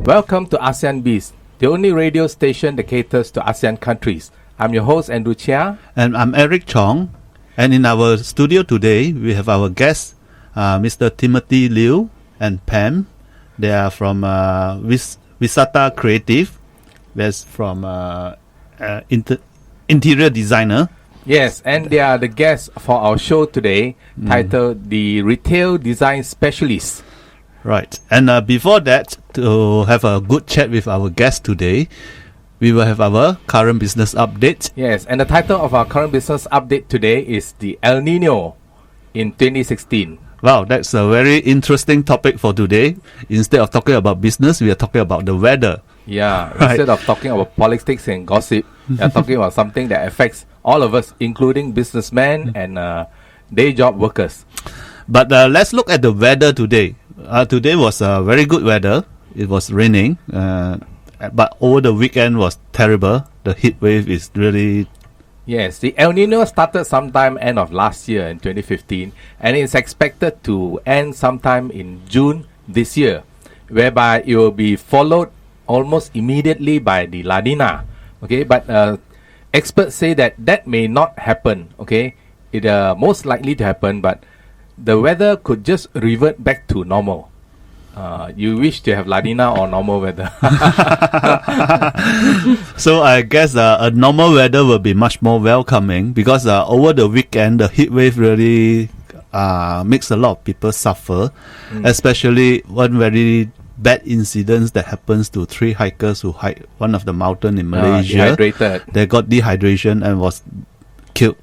Welcome to ASEAN BIZ, the only radio station that caters to ASEAN countries. I'm your host, Chia. And I'm Chong. And in our studio today, we have our guests, Mr. Timothy Liu and Pam. They are from Visata Creative. That's from interior designer. Yes, and they are the guests for our show today, titled The Retail Design Specialist. Right. And before that, to have a good chat with our guest today, we will have our current business update. Yes, and the title of our current business update today is The El Nino in 2016. Wow, that's a very interesting topic for today. Instead of talking about business, we are talking about the weather. Yeah, Right. Instead of talking about politics and gossip, we are talking about something that affects all of us, including businessmen and day job workers. But let's look at the weather today. Today was very good weather. It was raining, but over the weekend was terrible. The heat wave is really... Yes, the El Nino started sometime end of last year in 2015, and it's expected to end sometime in June this year, whereby it will be followed almost immediately by the La Nina. Okay, but experts say that may not happen. Okay, it most likely to happen, but the weather could just revert back to normal. You wish to have La Nina or normal weather? So I guess a normal weather will be much more welcoming, because over the weekend the heat wave really makes a lot of people suffer, especially one very bad incident that happens to 3 hikers who hiked one of the mountain in Malaysia. Dehydrated. They got dehydration and was killed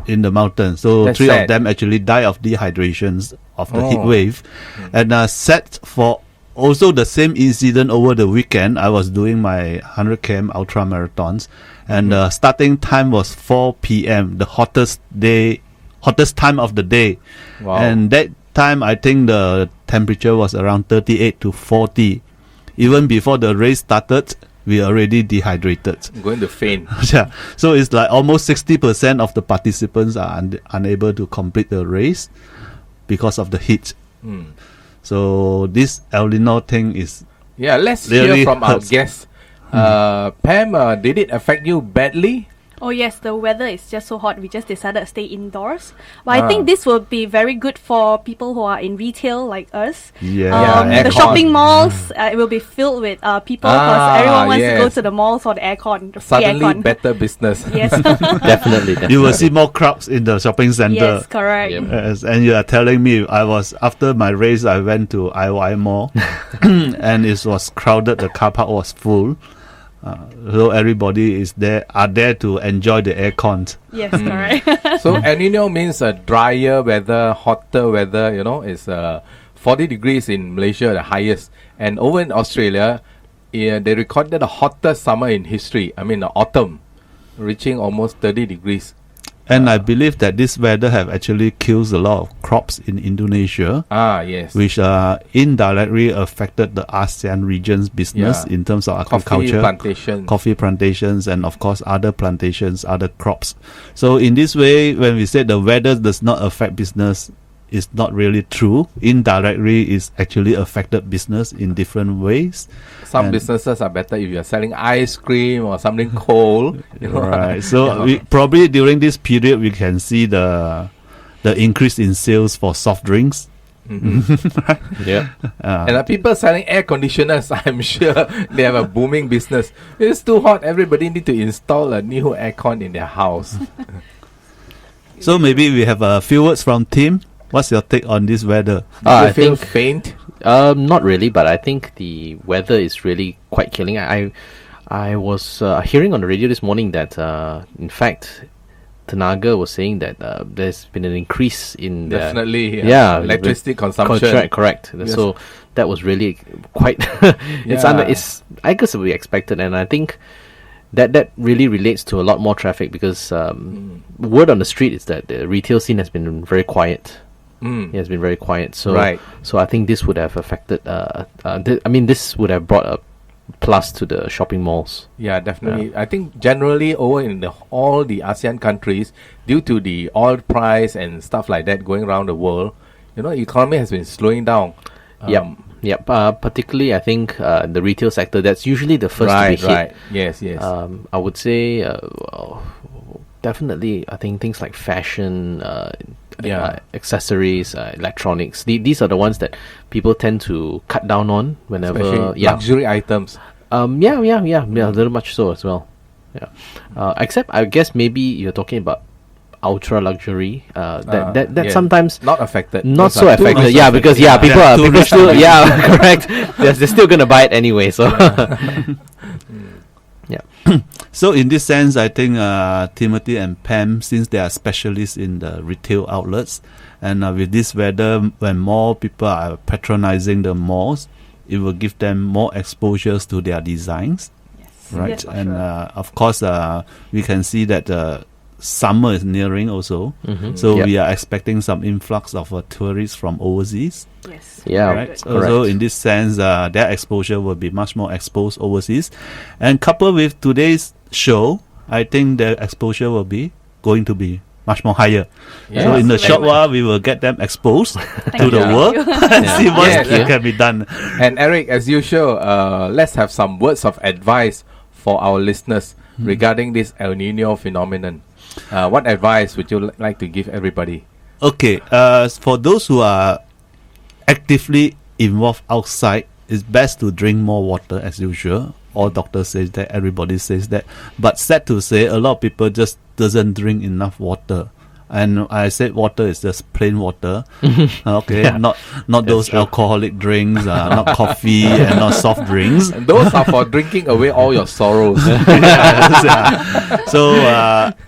in the mountain. So That's 3 sad. of them actually died of dehydrations of the heat wave. And set for also the same incident over the weekend, I was doing my 100 km ultra marathons, and the starting time was 4 p.m., the hottest time of the day. Wow. And that time I think the temperature was around 38 to 40. Even before the race started, we already dehydrated. I'm going to faint. Yeah. So it's like almost 60% of the participants are unable to complete the race because of the heat. So this El Nino thing is... Yeah, let's really hear from our hurts. guests. Pam, did it affect you badly? Oh yes, the weather is just so hot. We just decided to stay indoors. But I think this will be very good for people who are in retail like us. Yeah. The aircon. shopping malls, it will be filled with people because everyone wants to go yes. to the malls for the aircon. The free Suddenly aircon. better business. Yes. Definitely. You will see more crowds in the shopping center. Yes, correct. Yep. Yes, and you are telling me, after my race, I went to IY Mall and it was crowded. The car park was full. So everybody are there to enjoy the aircon. Yes, correct. So El Nino means drier weather, hotter weather. It's 40 degrees in Malaysia, the highest. And over in Australia, they recorded the hottest summer in history. I mean, the autumn, reaching almost 30 degrees. And I believe that this weather have actually killed a lot of crops in Indonesia, Yes. which indirectly affected the ASEAN region's business in terms of agriculture, coffee plantations, and of course other plantations, other crops. So in this way, when we say the weather does not affect business, it's not really true. Indirectly, it's actually affected business in different ways. Some businesses are better if you're selling ice cream or something cold. Right. So we, probably during this period, we can see the increase in sales for soft drinks. Yeah. And people selling air conditioners, I'm sure they have a booming business. It's too hot. Everybody need to install a new aircon in their house. So maybe we have a few words from Tim. What's your take on this weather? I I feel think faint. not really, but I think the weather is really quite killing. I was hearing on the radio this morning that in fact Tenaga was saying that there's been an increase in Definitely. yeah, Electricity consumption. correct. Yes. So that was really quite it's I guess it would be expected, and I think that really relates to a lot more traffic because word on the street is that the retail scene has been very quiet. It has been very quiet. So Right. so I think this would have affected this would have brought a plus to the shopping malls. Yeah, definitely. I think generally over in all the ASEAN countries, due to the oil price and stuff like that going around the world, economy has been slowing down. Yep. Particularly, I think the retail sector, that's usually the first to be hit. Right. Yes. I would say definitely. I think things like fashion, accessories, electronics. These are the ones that people tend to cut down on whenever. Especially luxury items. Yeah, very much so as well. Yeah. Except I guess maybe you're talking about ultra luxury. That sometimes not affected. Not so affected. Yeah, because people still correct. They're still gonna buy it anyway. So yeah. So in this sense, I think Timothy and Pam, since they are specialists in the retail outlets, and with this weather, when more people are patronizing the malls, it will give them more exposures to their designs. Yes. Right. Yes, And sure. of course, we can see that summer is nearing also. So we are expecting some influx of tourists from overseas. Yes. Yeah. Very Right. good. So in this sense, their exposure will be much more exposed overseas. And coupled with today's show, I think their exposure will be going to be much more higher. Yes. So in the Thank you short very while, we will get them exposed to you. the world and see what Yes. can be done. And Eric, as usual, let's have some words of advice for our listeners regarding this El Nino phenomenon. What advice would you like to give everybody? Okay, for those who are actively involved outside, it's best to drink more water as usual. All doctors say that, everybody says that. But sad to say, a lot of people just doesn't drink enough water. And I said water is just plain water. Okay, not those alcoholic drinks, not coffee and not soft drinks. And those are for drinking away all your sorrows. So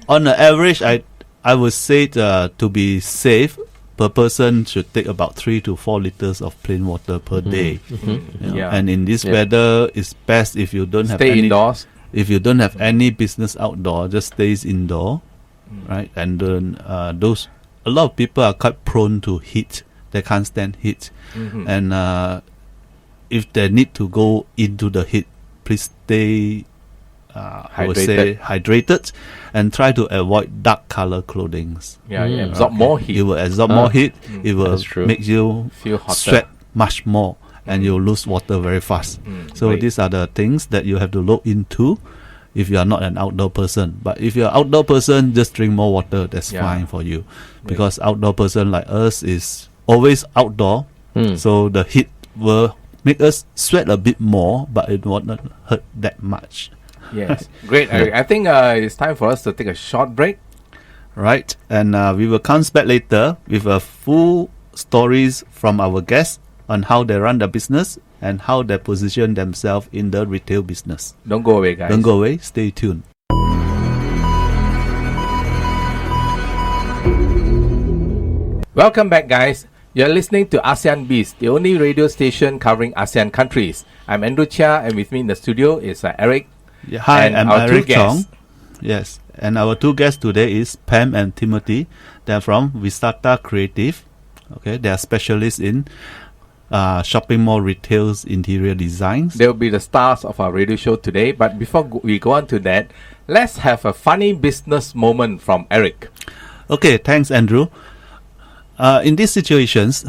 on the average, I would say to be safe, per person should take about 3 to 4 liters of plain water per day. You know. Yeah. And in this weather, it's best if you don't have Stay any indoors. If you don't have any business outdoor, just stays indoor, right? And then a lot of people are quite prone to heat. They can't stand heat, and if they need to go into the heat, please stay. I would say hydrated, and try to avoid dark color clothing. Yeah, absorb more heat. It will absorb more heat. It will make you Feel hotter. sweat much more, and you lose water very fast. So Right. these are the things that you have to look into if you are not an outdoor person. But if you're an outdoor person, just drink more water. That's fine for you, because outdoor person like us is always outdoor. So the heat will make us sweat a bit more, but it will not hurt that much. Yes, great, Eric. I think it's time for us to take a short break. Right, and we will come back later with a full stories from our guests on how they run the business and how they position themselves in the retail business. Don't go away, guys. Don't go away, stay tuned. Welcome back, guys. You're listening to ASEAN BIZ, the only radio station covering ASEAN countries. I'm Andrew Chia, and with me in the studio is Eric. Yeah, hi, and I'm our two Eric Chong. guests. Yes, and our two guests today is Pam and Timothy. They're from Visata Creative. Okay, they are specialists in shopping mall retail's interior designs. They'll be the stars of our radio show today. But before we go on to that, let's have a funny business moment from Eric. Okay, thanks, Andrew. In these situations,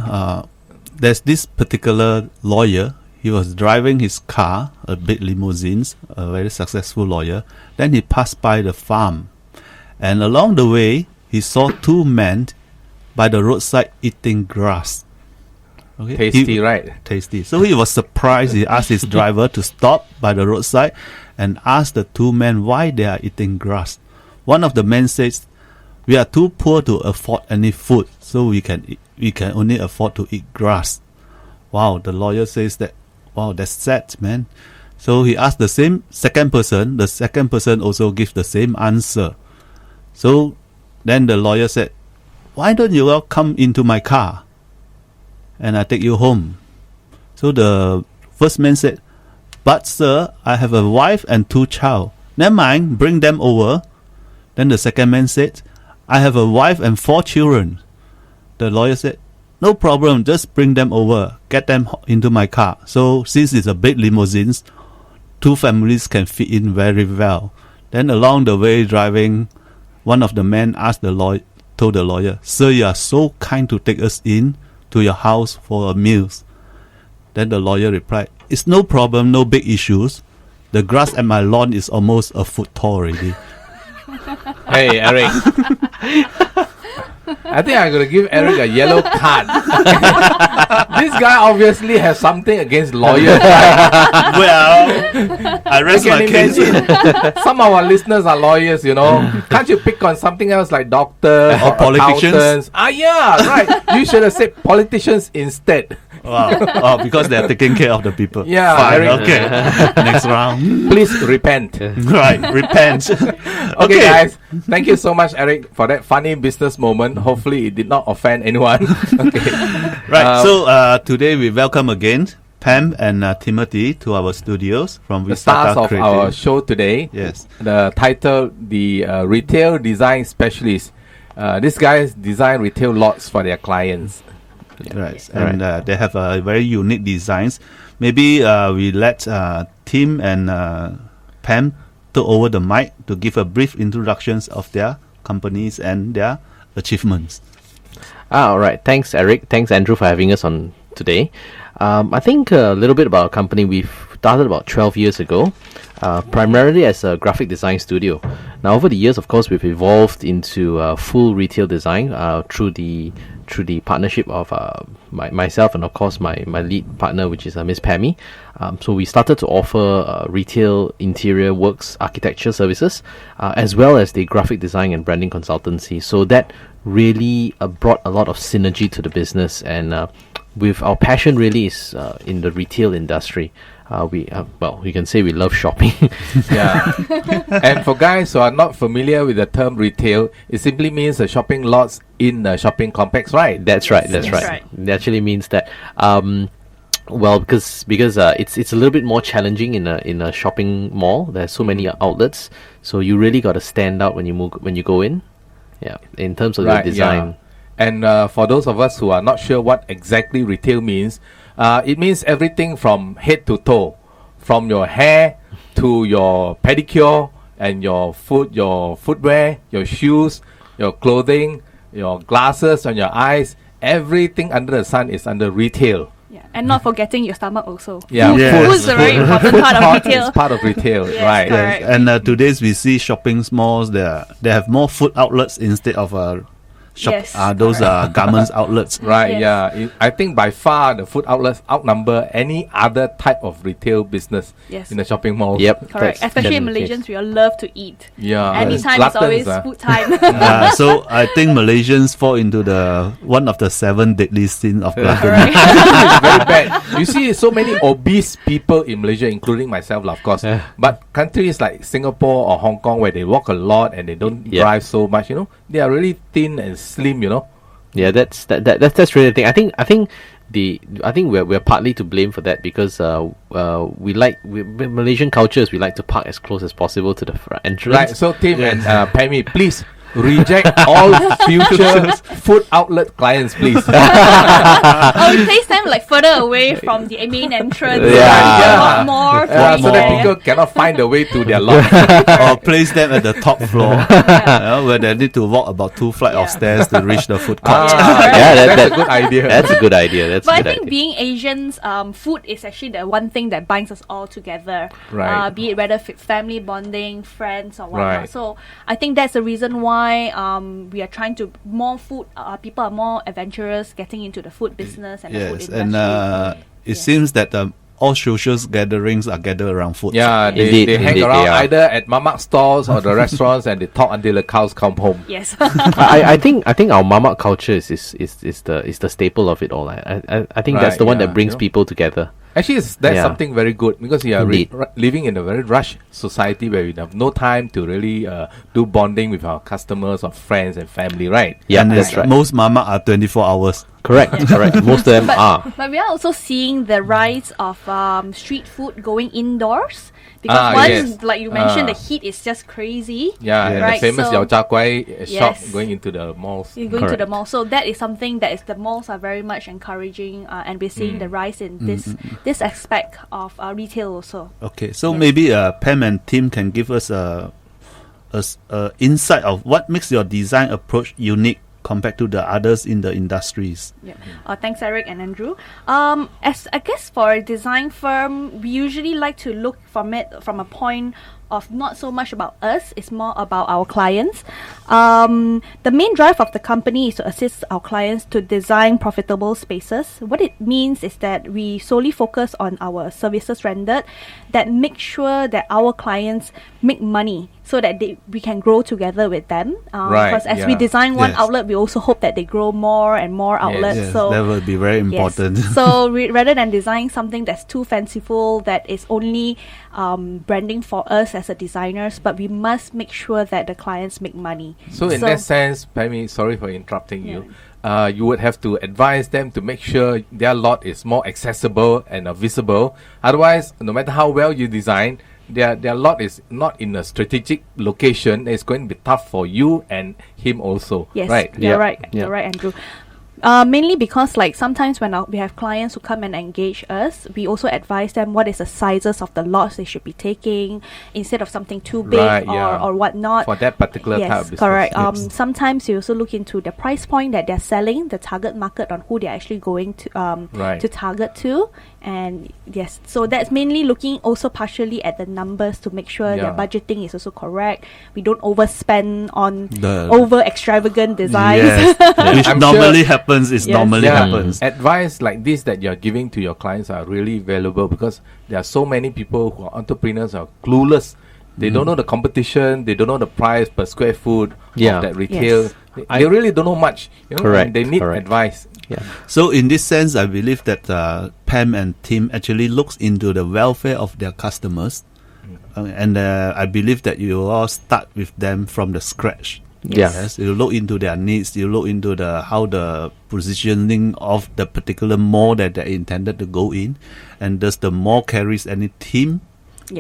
there's this particular lawyer. He was driving his car, a big limousine, a very successful lawyer. Then he passed by the farm. And along the way, he saw two men by the roadside eating grass. Okay? Tasty, right? Tasty. So he was surprised. He asked his driver to stop by the roadside and asked the two men why they are eating grass. One of the men says, "We are too poor to afford any food, so we can only afford to eat grass." Wow, the lawyer says that, wow, that's sad, man. So he asked the second person. The second person also gives the same answer. So then the lawyer said, "Why don't you all come into my car and I take you home?" So the first man said, "But sir, I have a wife and 2 child. Never mind, bring them over." Then the second man said, "I have a wife and 4 children." The lawyer said, "No problem, just bring them over, get them into my car." So since it's a big limousine, 2 families can fit in very well. Then along the way driving, one of the men told the lawyer, "Sir, you are so kind to take us in to your house for a meal." Then the lawyer replied, "It's no problem, no big issues. The grass at my lawn is almost a foot tall already." Hey, Eric. I think I'm going to give Eric a yellow card. This guy obviously has something against lawyers. Right? Well, I rest my case. Some of our listeners are lawyers, you know. Can't you pick on something else like doctors or politicians? Yeah, right. You should have said politicians instead. Wow. Oh, because they're taking care of the people. Yeah. Fine, Eric. okay. Next round. Please repent. Right, repent. Okay, guys. Thank you so much, Eric, for that funny business moment. Hopefully, it did not offend anyone. Okay. Right. So today we welcome again Pam and Timothy to our studios from the stars of Creative. our show today. Yes. The title, the Retail Design Specialist. These guys design retail lots for their clients. Right. And they have very unique designs. Maybe we let Tim and Pam take over the mic to give a brief introductions of their companies and their achievements. All right. Thanks, Eric. Thanks, Andrew, for having us on today. I think a little bit about our company. We've started about 12 years ago, primarily as a graphic design studio. Now, over the years, of course, we've evolved into full retail design through the partnership of myself and, of course, my lead partner, which is Miss Pamy. So we started to offer retail interior works, architecture services, as well as the graphic design and branding consultancy. So that really brought a lot of synergy to the business, and with our passion really is in the retail industry. You can say we love shopping. Yeah. And for guys who are not familiar with the term retail, it simply means the shopping lots in a shopping complex, right? That's right. It actually means that. Because it's a little bit more challenging in a shopping mall. There's so many outlets, so you really got to stand out when you go in. Yeah, in terms of the design. Yeah. And for those of us who are not sure what exactly retail means, it means everything from head to toe, from your hair to your pedicure and your footwear, your shoes, your clothing, your glasses on your eyes. Everything under the sun is under retail. Yeah, and not forgetting your stomach also. Yeah, food is a very important part of retail. It's part of retail, Yes, right? correct. And today's we see shopping malls. They have more food outlets instead of those garments outlets. Right, Yes. yeah. I think by far the food outlets outnumber any other type of retail business Yes. in the shopping malls. Yep, Correct. that's Especially definitely the Malaysians, case. we all love to eat. Yeah. Anytime it's always Gluttons, food time. So I think Malaysians fall into the one of the 7 deadly sins of gluttony. Correct. It's very bad. You see so many obese people in Malaysia, including myself, of course. Yeah. But countries like Singapore or Hong Kong, where they walk a lot and they don't Yeah. drive so much, they are really thin and slim, Yeah, that's really the thing. I think we're partly to blame for that because Malaysian cultures, we like to park as close as possible to the front entrance. Right. So Tim and Pamy, please reject all future food outlet clients, please. We place them further away from the main entrance. Yeah. More So that people cannot find the way to their lot. Or place them at the top floor, where they need to walk about 2 flights of stairs to reach the food court. That's a good idea. That's a good idea. But I think being Asians, food is actually the one thing that binds us all together. Right. Be it whether family bonding, friends, or whatnot. Right. So I think that's the reason why we are trying to people are more adventurous getting into the food business and the food Yes, industry. and it seems that all social gatherings are gathered around food. Yeah, Indeed, they hang indeed, around they are. either at mamak stores or the restaurants and they talk until the cows come home. Yes. I think our mama culture is the staple of it all. I think that's Right, the one yeah, that brings people together. Actually, that's Yeah. something very good because we are Indeed. living in a very rushed society where we have no time to really do bonding with our customers or friends and family, right? Yeah, and that's right. Most mama are 24 hours. Correct. Most of them are. But we are also seeing the rise of street food going indoors because once, yes. like you mentioned, the heat is just crazy. Yeah, and Right, the famous so- Yao Cha Kwai shop Yes. going into the malls. You're going to the Correct. mall, so that is something that the malls are very much encouraging, and we're seeing the rise in this aspect of retail also. Okay, so Yes. maybe Pam and Tim can give us a insight of what makes your design approach unique compared to the others in the industries? Yeah. Thanks, Eric and Andrew. As I guess for a design firm, we usually like to look from it from a point of not so much about us, it's more about our clients. The main drive of the company is to assist our clients to design profitable spaces. What it means is that we solely focus on our services rendered that make sure that our clients make money so that we can grow together with them. Because as we design one outlet, we also hope that they grow more and more outlets. Yes, so that will be very important. Yes. So rather than designing something that's too fanciful, that is only branding for us as a designers, but we must make sure that the clients make money. So in that sense, Pamy, sorry for interrupting you. You would have to advise them to make sure their lot is more accessible and visible. Otherwise, no matter how well you design, their lot is not in a strategic location. It's going to be tough for you and him also. Yes, right? You're right, Andrew. Mainly because like sometimes when we have clients who come and engage us, we also advise them what is the sizes of the lots they should be taking instead of something too big or whatnot. For that particular type of business. Correct. Sometimes you also look into the price point that they're selling, the target market on who they're actually going to target to. And yes, so that's mainly looking also partially at the numbers to make sure their budgeting is also correct. We don't overspend on over extravagant designs. Yes, which normally happens. Happens. Advice like this that you're giving to your clients are really valuable because there are so many people who are entrepreneurs are clueless. They don't know the competition. They don't know the price per square foot of that retail. Yes. They really don't know much. Correct. And they need advice. Yeah. So in this sense, I believe that Pam and Tim actually looks into the welfare of their customers, and I believe that you all start with them from the scratch. Yes, you look into their needs. You look into how the positioning of the particular mall that they intended to go in, and does the mall carries any team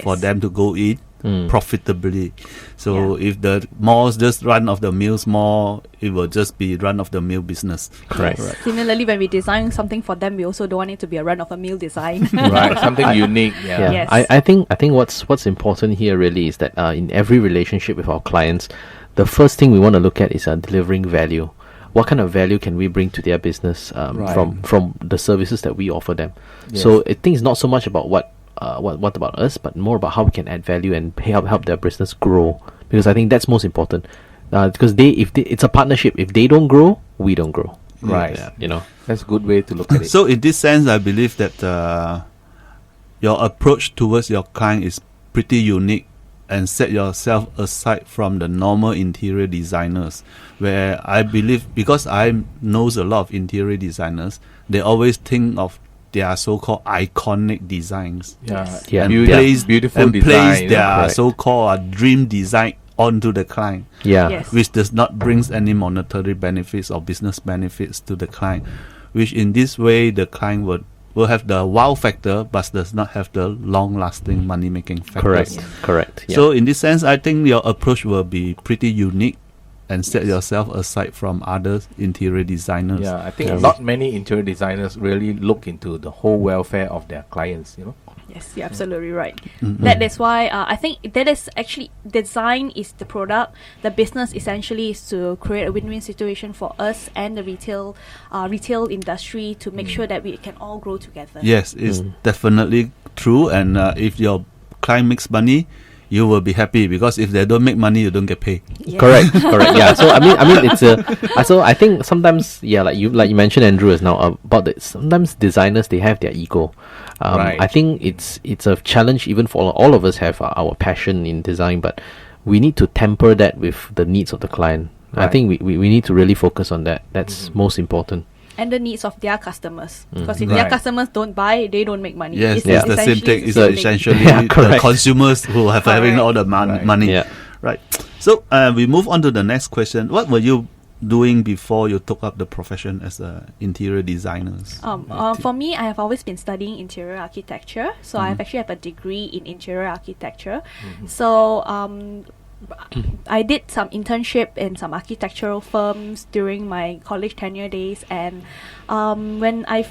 for them to go in profitably. So if the malls just run of the mills mall, it will just be run of the mill business. Correct. Yes. Similarly, when we design something for them, we also don't want it to be a run of a mill design. Something unique. Yes. I think what's important here really is that in every relationship with our clients, the first thing we want to look at is delivering value. What kind of value can we bring to their business from the services that we offer them? Yes. So I think it's not so much about what about us, but more about how we can add value and help their business grow. Because I think that's most important. Because it's a partnership. If they don't grow, we don't grow. Right. Yeah, that's a good way to look at it. So in this sense, I believe that your approach towards your client is pretty unique, and set yourself aside from the normal interior designers, where I believe, because I knows a lot of interior designers, they always think of their so-called iconic designs. Beautiful design. Place their so-called dream design onto the client. Which does not brings any monetary benefits or business benefits to the client. Which in this way, the client will have the wow factor, but does not have the long-lasting money-making factor. Correct. Yeah. So in this sense, I think your approach will be pretty unique, and set yourself aside from other interior designers. Yeah, I think not many interior designers really look into the whole welfare of their clients, Yes, you're absolutely right. That is why I think that is actually, design is the product. The business essentially is to create a win-win situation for us and the retail industry to make sure that we can all grow together. Yes, it's definitely true. And if your client makes money, you will be happy, because if they don't make money, you don't get paid. Correct. Yeah. So I mean, it's so I think sometimes, like you mentioned, Andrew, is now about that. Sometimes designers, they have their ego. I think it's a challenge even for all of us have our passion in design, but we need to temper that with the needs of the client. I think we need to really focus on that. That's most important. And the needs of their customers, because if their customers don't buy, they don't make money. Yes, it's the same thing. It's essentially the consumers who have having all the money. Yeah. Right. So we move on to the next question. What were you doing before you took up the profession as an interior designer? For me, I have always been studying interior architecture. So I actually have a degree in interior architecture. So I did some internship in some architectural firms during my college tenure days, and when I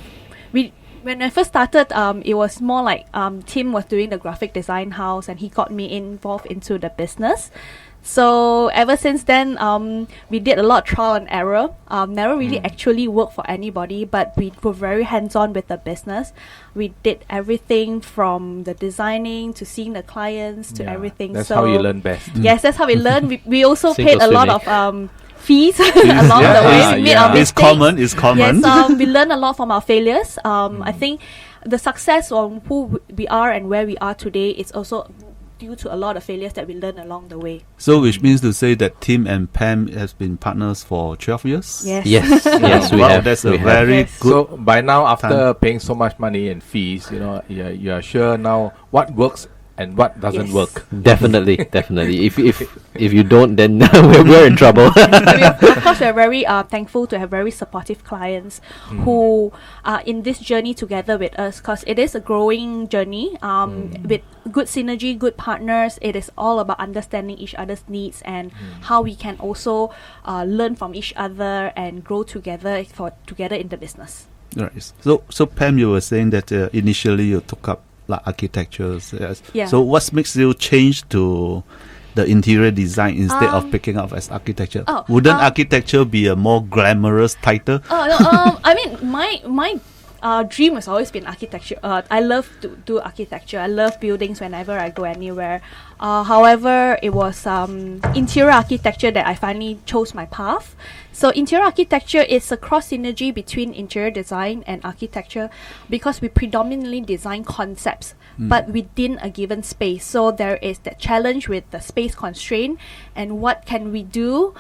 first started, it was more like Tim was doing the graphic design house, and he got me involved into the business. So ever since then, we did a lot of trial and error. Never really actually worked for anybody, but we were very hands-on with the business. We did everything from the designing to seeing the clients to everything. That's how you learn best. Yes, that's how we learn. We also Sink paid or a lot swimming. of fees along the way. We made our It's mistakes. It's common. Yes, we learn a lot from our failures. I think the success on who we are and where we are today is also due to a lot of failures that we learn along the way. So which means to say that Tim and Pam has been partners for 12 years? Yes. Yes, yes, we Wow, have. that's we a have. very Yes. good. So by now, after paying so much money and fees, you are sure now what works and what doesn't Yes. work. Definitely, definitely. If you don't, then we're in trouble. Of course, we're very thankful to have very supportive clients who are in this journey together with us, because it is a growing journey with good synergy, good partners. It is all about understanding each other's needs and how we can also learn from each other and grow together in the business. Right. So Pam, you were saying that initially you took up like architectures. Yes. Yeah. So what makes you change to the interior design instead of picking up as architecture? Wouldn't architecture be a more glamorous title? I mean, my dream has always been architecture. I love to do architecture. I love buildings whenever I go anywhere. However, it was interior architecture that I finally chose my path. So interior architecture is a cross synergy between interior design and architecture, because we predominantly design concepts but within a given space. So there is that challenge with the space constraint and what can we do.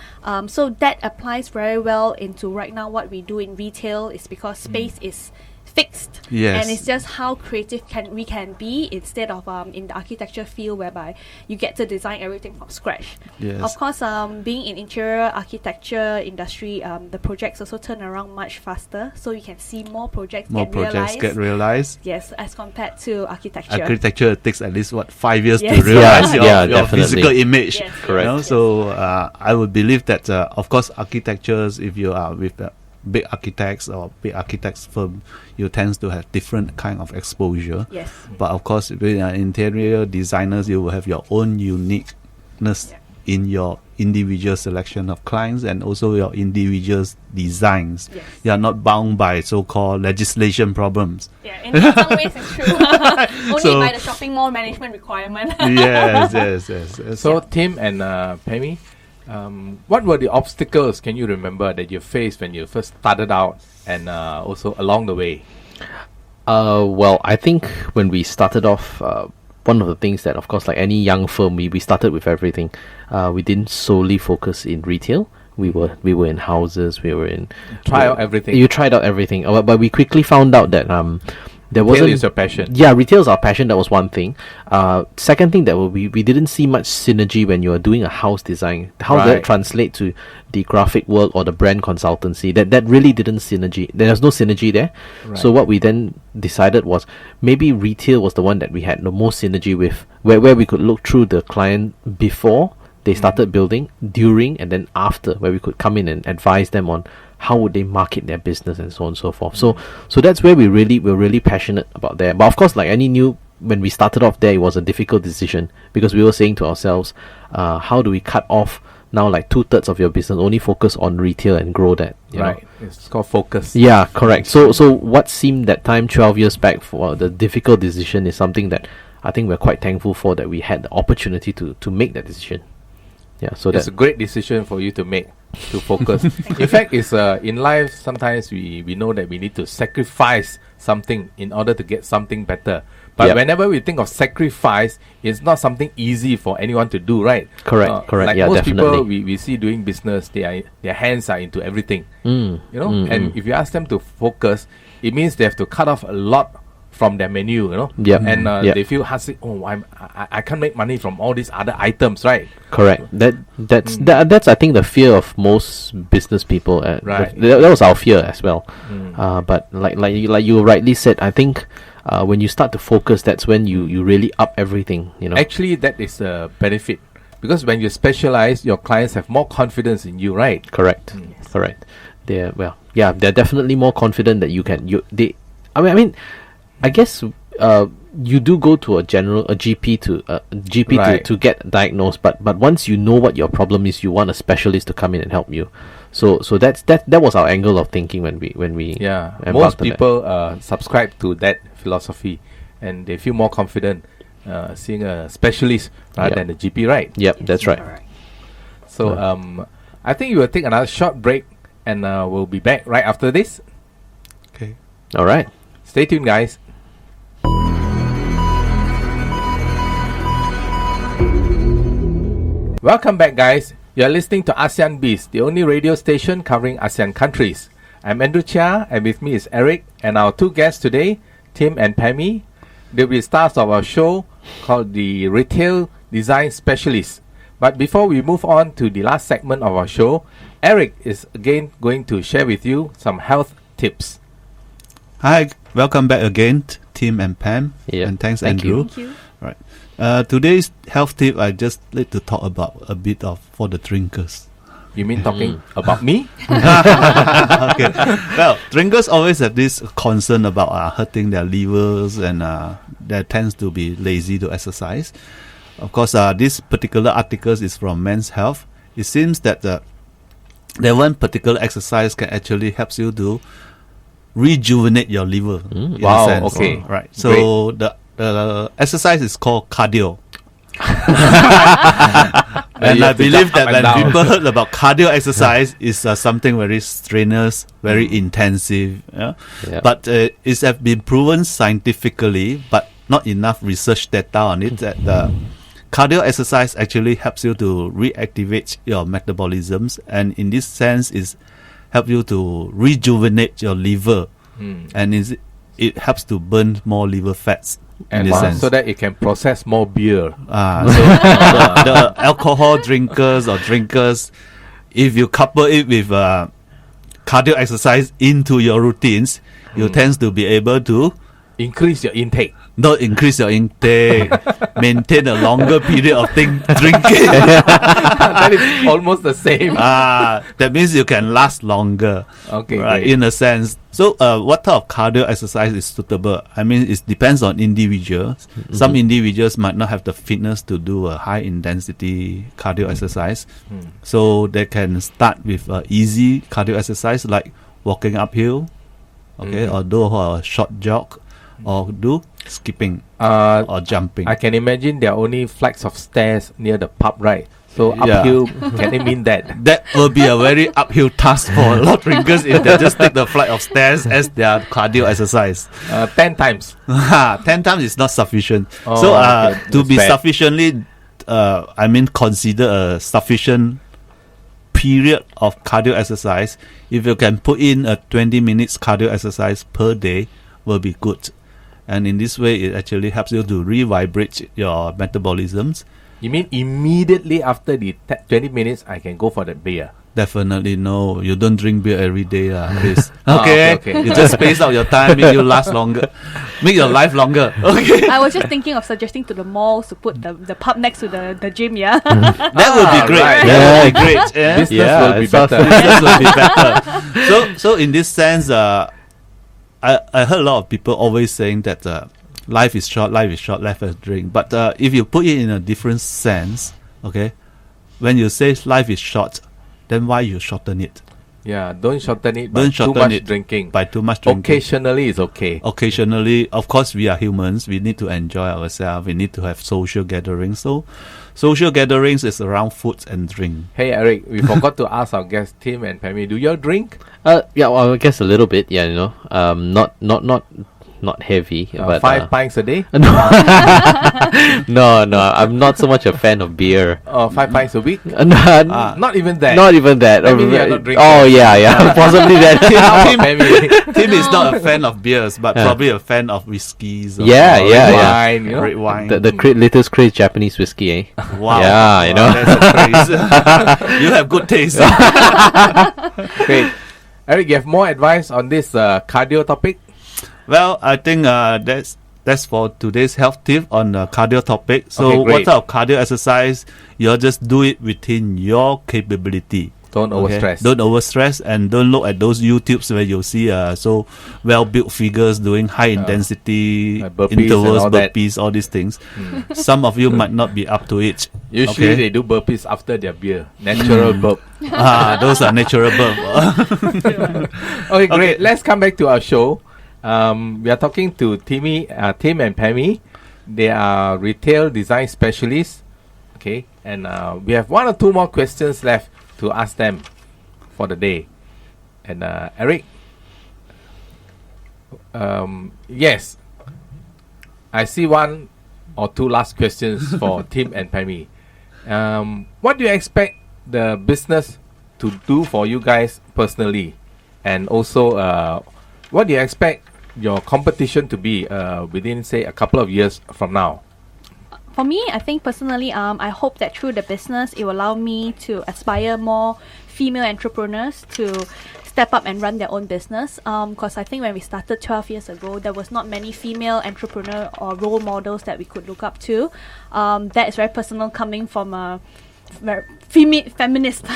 So that applies very well into right now what we do in retail, is because space is fixed, Yes. and it's just how creative we can be instead of in the architecture field whereby you get to design everything from scratch. Yes. Of course, being in interior architecture industry, the projects also turn around much faster, so you can see more projects Get realized. Yes, as compared to architecture. Architecture takes at least 5 years Yes. to realize Yeah, your definitely. physical image. Yes, Correct. You know? So I would believe that of course architectures, if you are with big architects or big architects firm, you tend to have different kind of exposure. Yes. But of course, with interior designers, you will have your own uniqueness in your individual selection of clients and also your individual designs. Yes. You are not bound by so-called legislation problems. Yeah, in some ways it's true. Only So- by the shopping mall management requirement. yes. So Tim and Pamy, what were the obstacles, can you remember, that you faced when you first started out and also along the way? Well, I think when we started off, one of the things that, of course, like any young firm, we started with everything. We didn't solely focus in retail. We were in houses. We were in Out everything. You tried out everything, but we quickly found out that there Retail wasn't. is your passion. Yeah, retail is our passion. That was one thing. Second thing that we didn't see much synergy when you are doing a house design. How does that Right. translate to the graphic work or the brand consultancy? That really didn't synergy. There was no synergy there. So what we then decided was maybe retail was the one that we had the most synergy with, where we could look through the client before they started building, during, and then after, where we could come in and advise them on how would they market their business and so on and so forth. So that's where we're really passionate about that. But of course, like any new, when we started off there, it was a difficult decision, because we were saying to ourselves, how do we cut off now like 2/3 of your business, only focus on retail and grow that, you know? It's called focus. Yeah, correct. So what seemed that time 12 years back for the difficult decision is something that I think we're quite thankful for, that we had the opportunity to make that decision. Yeah, so It's a great decision for you to make, to focus. In fact, it's in life, sometimes we know that we need to sacrifice something in order to get something better. But Yep. whenever we think of sacrifice, it's not something easy for anyone to do, right? Correct. Like Yeah, most people definitely. we see doing business, their hands are into everything. Mm. You know, and if you ask them to focus, it means they have to cut off a lot from their menu, you know. Yep. And Yep. they feel I can't make money from all these other items, right? Correct. That's I think the fear of most business people. Right. That was our fear as well. But like you rightly said, I think when you start to focus, that's when you really up everything. You know. Actually, that is a benefit, because when you specialize, your clients have more confidence in you, right? Correct. Correct. They're they're definitely more confident that you can. I mean, I guess you do go to a GP to get diagnosed, but once you know what your problem is, you want a specialist to come in and help you. So that was our angle of thinking when we most people subscribe to that philosophy, and they feel more confident seeing a specialist rather than a GP, right? Yep, that's right. Alright. So I think you will take another short break, and we'll be back right after this. Okay. All right. Stay tuned, guys. Welcome back, guys. You're listening to ASEAN BIZ, the only radio station covering ASEAN countries. I'm Andrew Chia, and with me is Eric, and our two guests today, Tim and Pamy. They'll be stars of our show called the Retail Design Specialist. But before we move on to the last segment of our show, Eric is again going to share with you some health tips. Hi, welcome back again, Tim and Pam. Yeah. And thanks, Thank Andrew. Thank you. Right. Today's health tip, I just like to talk about a bit of for the drinkers. You mean talking about me? Okay. Well, drinkers always have this concern about hurting their livers, and they tends to be lazy to exercise. Of course, this particular article is from Men's Health. It seems that that one particular exercise can actually help you to rejuvenate your liver. In Wow, a sense. okay. Right. So the exercise is called cardio. And I believe that when people heard about cardio exercise, it's something very strenuous, very intensive. Yeah? Yeah. But it has been proven scientifically, but not enough research data on it, that the cardio exercise actually helps you to reactivate your metabolisms, and in this sense is help you to rejuvenate your liver, and it helps to burn more liver fats. And so that it can process more beer. So the alcohol drinkers or drinkers, if you couple it with cardio exercise into your routines, you tend to be able to Increase your intake. not increase your intake, maintain a longer period of drinking. That is almost the same. That means you can last longer. Okay, right, great. in a sense. So, what type of cardio exercise is suitable? I mean, it depends on individuals. Some individuals might not have the fitness to do a high intensity cardio exercise, so they can start with easy cardio exercise like walking uphill, or do a short jog, or do skipping or jumping. I can imagine there are only flights of stairs near the pub, right? So uphill, can it mean that? That will be a very uphill task for a lot of drinkers if they just take the flight of stairs as their cardio exercise. 10 times. 10 times is not sufficient. Oh, So okay, to that's be bad. sufficiently, consider a sufficient period of cardio exercise, if you can put in a 20 minutes cardio exercise per day, will be good. And in this way, it actually helps you to revibrate your metabolisms. You mean immediately after the 20 minutes, I can go for the beer? Definitely no. You don't drink beer every day, please. Okay. Okay. You just space out your time, make you last longer, make your life longer. Okay. I was just thinking of suggesting to the malls to put the pub next to the gym, yeah? That would be great. right. That would be great. Yeah. Business will be it sounds better. Business will be better. So in this sense, I heard a lot of people always saying that life is short, life is drink. But if you put it in a different sense, okay, when you say life is short, then why you shorten it? Yeah, don't shorten it by Don't too shorten much it drinking. by too much drinking. Occasionally is okay. Occasionally, of course, we are humans. We need to enjoy ourselves. We need to have social gatherings. So, social gatherings is around food and drink. Hey Eric, we forgot to ask our guests Tim and Pamy, do you all drink? Yeah, well, I guess a little bit. Yeah, not heavy, but 5 pints a day? no, I'm not so much a fan of beer. 5 pints a week? Not even that. Not even that. I mean, you're not drinking. Oh yeah, possibly that. Tim is not a fan of beers, but probably a fan of whiskeys. Or Yeah. Wine, you know? red wine. The latest craze Japanese whiskey, eh? Wow. Yeah, you know. That's a craze. You have good taste. Great. Eric, you have more advice on this cardio topic? Well, I think that's for today's health tip on the cardio topic. So, Okay, what great. type of cardio exercise? You just do it within your capability. Don't overstress. Don't overstress, and don't look at those YouTubes where you'll see so well-built figures doing high-intensity intervals, burpees, all these things. Some of you might not be up to it. Usually they do burpees after their beer. Natural burp. Those are natural burp. Okay, great. Let's come back to our show. We are talking to Tim and Pamy. They are retail design specialists. Okay, and we have 1 or 2 more questions left to ask them for the day. And Eric, yes, I see 1 or 2 last questions for Tim and Pamy. What do you expect the business to do for you guys personally? And also, what do you expect your competition to be within, say, a couple of years from now? For me, I think personally, I hope that through the business, it will allow me to aspire more female entrepreneurs to step up and run their own business. Because I think when we started 12 years ago, there was not many female entrepreneur or role models that we could look up to. That is very personal, coming from a very feminist.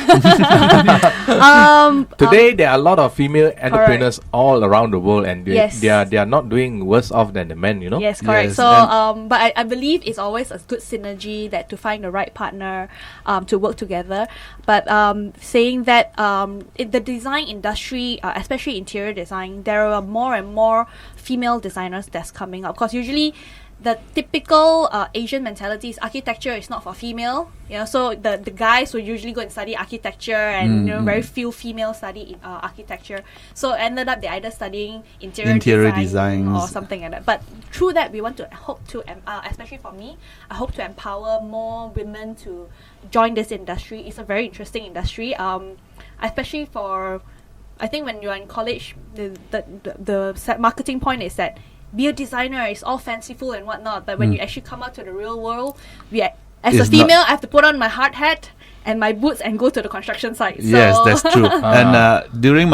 Today there are a lot of female entrepreneurs all around the world, and they are not doing worse off than the men, Yes, correct. Yes. So but I believe it's always a good synergy that to find the right partner to work together. But saying that in the design industry, especially interior design, there are more and more female designers that's coming up, because usually the typical Asian mentality is architecture is not for female, so the guys will usually go and study architecture, and very few females study in architecture. So ended up they either studying interior design or something like that. But through that, we want to hope to, especially for me, I hope to empower more women to join this industry. It's a very interesting industry, especially for, I think when you're in college, the marketing point is that be a designer is all fanciful and whatnot, but when you actually come out to the real world, as a female, I have to put on my hard hat and my boots and go to the construction site. So Yes, that's true. And during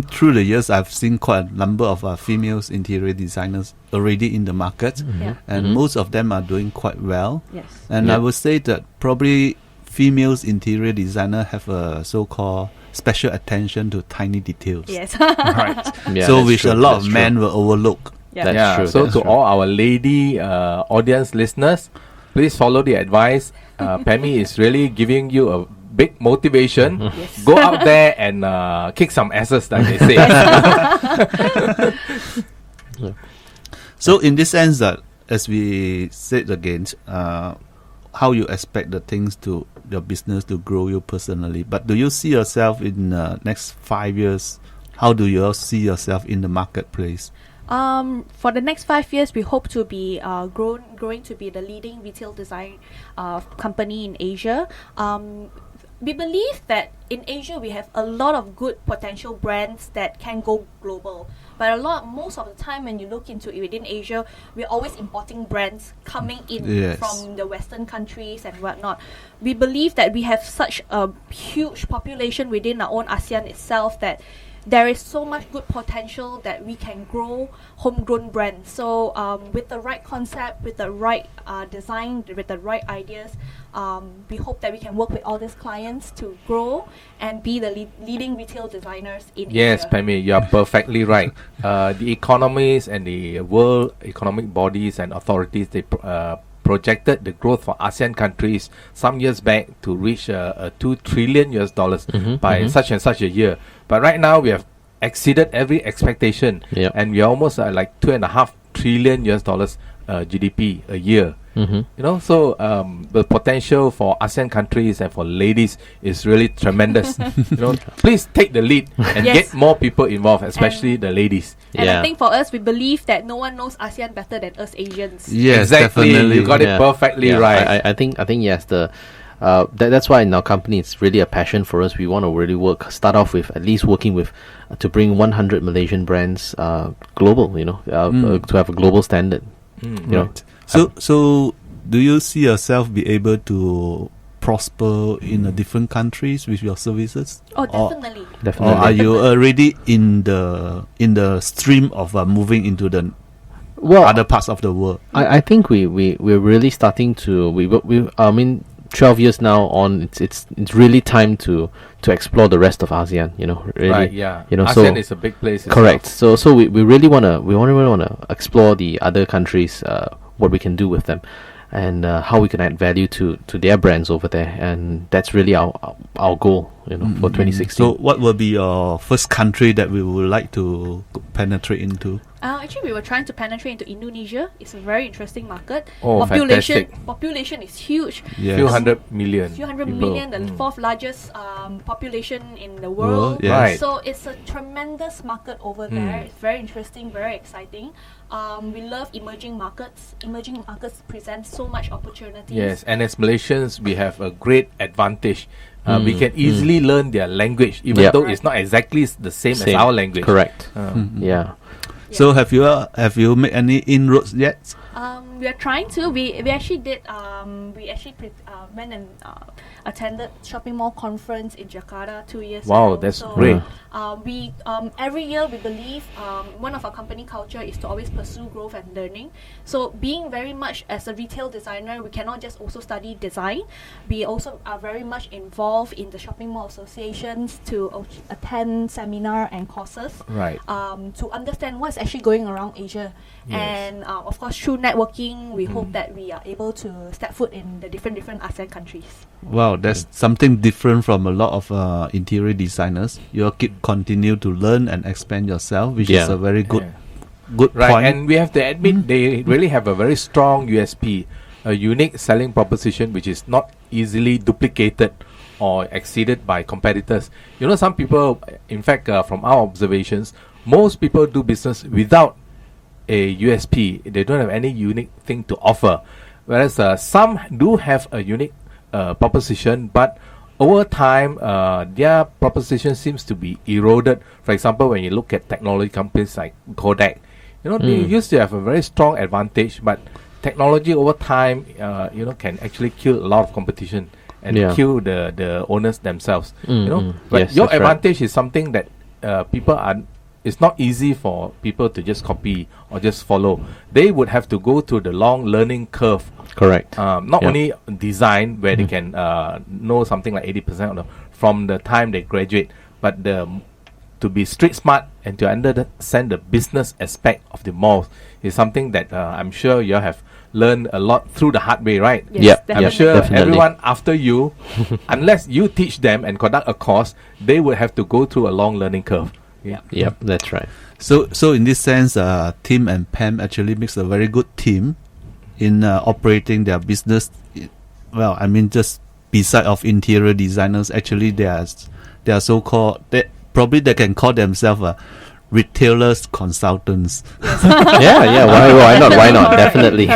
through the years, I've seen quite a number of females interior designers already in the market, and most of them are doing quite well. Yes. And I would say that probably females interior designer have a so-called special attention to tiny details. Yes. Right. Yeah, so which a lot of men will overlook. Yeah. True. So to all our lady audience listeners, please follow the advice. Pamy is really giving you a big motivation. Yes. Go out there and kick some asses, like they say. So in this sense, that as we said again, how you expect the things to your business to grow you personally, but do you see yourself in next 5 years? How do you see yourself in the marketplace? For the next 5 years, we hope to be growing to be the leading retail design company in Asia. We believe that in Asia we have a lot of good potential brands that can go global. But most of the time when you look into it within Asia, we're always importing brands coming in from the Western countries and whatnot. We believe that we have such a huge population within our own ASEAN itself that there is so much good potential that we can grow homegrown brands. So with the right concept, with the right design, with the right ideas, we hope that we can work with all these clients to grow and be the leading retail designers in Yes, Asia. Pamy, you are perfectly right. The economies and the world economic bodies and authorities, they projected the growth for ASEAN countries some years back to reach $2 trillion by such and such a year. But right now we have exceeded every expectation, and we are almost at like $2.5 trillion GDP a year. So the potential for ASEAN countries and for ladies is really tremendous. Please take the lead and get more people involved, especially the ladies. And I think for us, we believe that no one knows ASEAN better than us Asians. Yes, exactly. definitely. You got it perfectly right. I think yes, that's why in our company it's really a passion for us. We want to really start off with at least working with to bring 100 Malaysian brands global. To have a global standard. Right. So do you see yourself be able to prosper in different countries with your services? Oh, definitely. Or are you already in the stream of moving into the other parts of the world? I think we're really starting to 12 years now on, it's really time to explore the rest of ASEAN. Really, right? Yeah. ASEAN is a big place. Correct. So we really wanna explore the other countries, what we can do with them, and how we can add value to their brands over there, and that's really our goal, for 2016. So what will be your first country that we would like to penetrate into? Actually, we were trying to penetrate into Indonesia. It's a very interesting market. Oh, fantastic. Population is huge. Yes. Few hundred million. The fourth largest population in the world. Yes. Right. So it's a tremendous market over there. It's very interesting, very exciting. We love emerging markets. Emerging markets present so much opportunities. Yes, and as Malaysians, we have a great advantage. We can easily learn their language, even though it's not exactly the same as our language. Correct. Yeah. So have you made any inroads yet? We are trying to. We actually did. Went and attended shopping mall conference in Jakarta 2 years ago. Wow, that's great. We every year we believe one of our company culture is to always pursue growth and learning. So being very much as a retail designer, we cannot just also study design. We also are very much involved in the shopping mall associations to attend seminar and courses. Right. To understand what's actually going around Asia. Yes. And of course, through networking, we hope that we are able to step foot in the different ASEAN countries. Wow, that's something different from a lot of interior designers. You continue to learn and expand yourself, which is a very good Right, point. and we have to admit they really have a very strong USP, a unique selling proposition which is not easily duplicated or exceeded by competitors. Some people, in fact, from our observations, most people do business without a USP. They don't have any unique thing to offer, whereas some do have a unique proposition, but over time their proposition seems to be eroded. For example, when you look at technology companies like Kodak, they used to have a very strong advantage, but technology over time can actually kill a lot of competition and kill the owners themselves. But yes, your that's advantage is something that it's not easy for people to just copy or just follow. They would have to go through the long learning curve. Correct. Not only design, where they can know something like 80% from the time they graduate, but to be street smart and to understand the business aspect of the malls is something that I'm sure you have learned a lot through the hard way, right? Yes, I'm sure everyone after you, unless you teach them and conduct a course, they would have to go through a long learning curve. Yep, that's right. So in this sense, Tim and Pam actually makes a very good team in operating their business. Well, I mean, just beside of interior designers, actually they are so-called, they can call themselves retailers consultants. Why not? Definitely.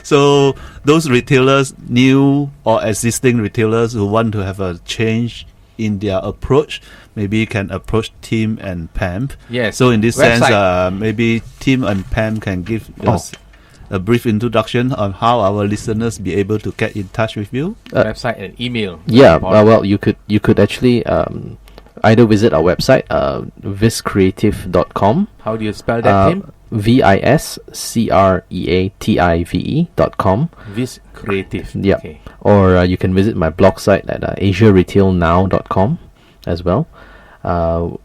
So those retailers, new or existing retailers who want to have a change in their approach, maybe can approach Tim and Pam. Yes. So in this sense, maybe Tim and Pam can give us a brief introduction on how our listeners be able to get in touch with you. Website and email. Well, you could actually either visit our website, viscreative.com. How do you spell that, Tim? viscreative.com. Vis Creative. Yeah. Okay. Or you can visit my blog site at asiaretailnow.com as well. You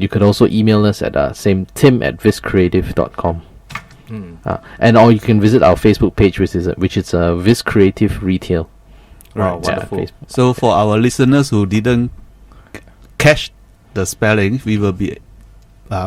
could also email us at same tim@viscreative.com. And or you can visit our Facebook page, which is Vis Creative Retail. Right. Wonderful. So for our listeners who didn't catch the spelling, we will be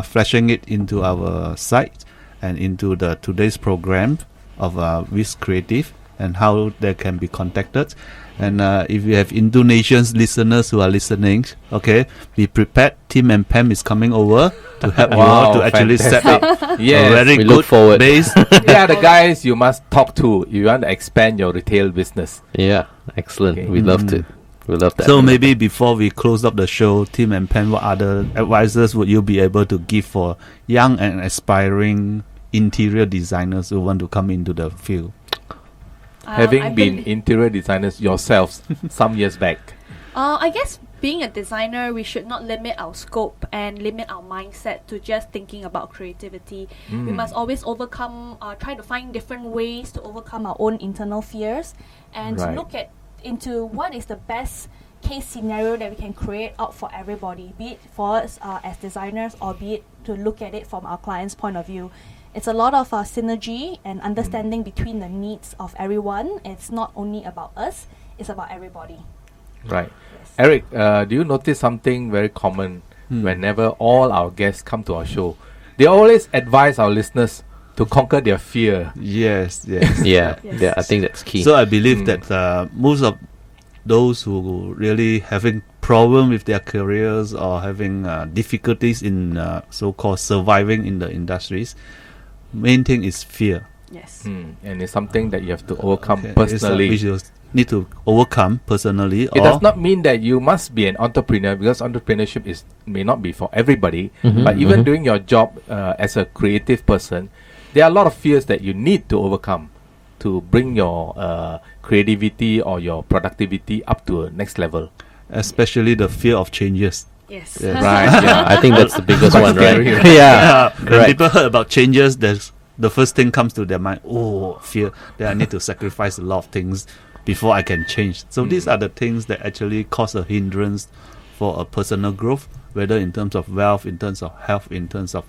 flashing it into our site and into the today's program of Vis Creative and how they can be contacted. And if you have Indonesian listeners who are listening, okay, be prepared. Tim and Pam is coming over to help you all to actually set up a very good base. They are the guys you must talk to if you want to expand your retail business. Yeah, excellent. Okay. We love to. We love that. So maybe before we close up the show, Tim and Pam, what other advices would you be able to give for young and aspiring interior designers who want to come into the field? Having been interior designers yourselves some years back. I guess being a designer, we should not limit our scope and limit our mindset to just thinking about creativity. We must always try to find different ways to overcome our own internal fears and to look into what is the best case scenario that we can create out for everybody, be it for us as designers or be it to look at it from our client's point of view. It's a lot of synergy and understanding between the needs of everyone. It's not only about us, it's about everybody. Right. Yes. Eric, do you notice something very common whenever all our guests come to our show? They always advise our listeners to conquer their fear. Yes. Yeah, I think that's key. So I believe that most of those who really having problem with their careers or having difficulties in so-called surviving in the industries, main thing is fear. Yes. And it's something that you have to overcome personally. Which you need to overcome personally. It does not mean that you must be an entrepreneur, because entrepreneurship may not be for everybody. But even doing your job as a creative person, there are a lot of fears that you need to overcome to bring your creativity or your productivity up to a next level. Especially the fear of changes. Yes. Right. Yeah, I think that's the biggest one, right? When people heard about changes, the first thing comes to their mind, fear, that I need to sacrifice a lot of things before I can change. So these are the things that actually cause a hindrance for a personal growth, whether in terms of wealth, in terms of health, in terms of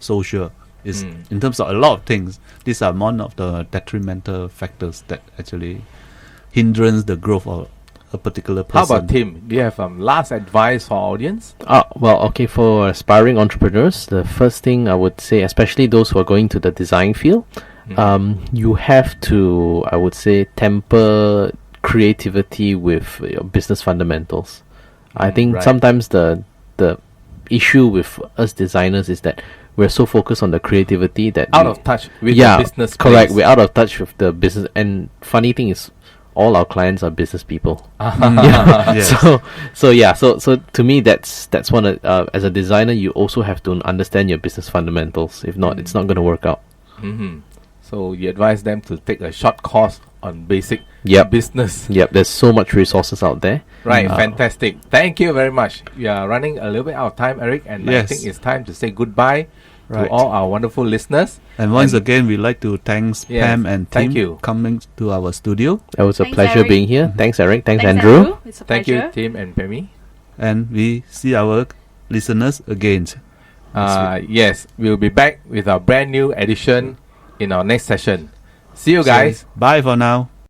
social, in terms of a lot of things. These are one of the detrimental factors that actually hindrance the growth of a particular person. How about Tim? Do you have last advice for our audience? For aspiring entrepreneurs, the first thing I would say, especially those who are going to the design field, you have to, I would say, temper creativity with your business fundamentals. I think sometimes the issue with us designers is that we're so focused on the creativity that out of touch with the business. Correct. We're out of touch with the business. And funny thing is, all our clients are business people. Yes. So to me, that's one as a designer, you also have to understand your business fundamentals. If not, it's not going to work out. So you advise them to take a short course on basic business. There's so much resources out there. Right, fantastic. Thank you very much. We are running a little bit out of time, Eric, and I think it's time to say goodbye to all our wonderful listeners. And once again, we'd like to thank Pam and Tim coming to our studio. It was a pleasure Eric. being here. Thanks, Eric. Thanks, Andrew. It's a Thank you, pleasure. Tim and Pamy. And we see our listeners again. Yes, we'll be back with our brand new edition in our next session. See you guys. Bye for now.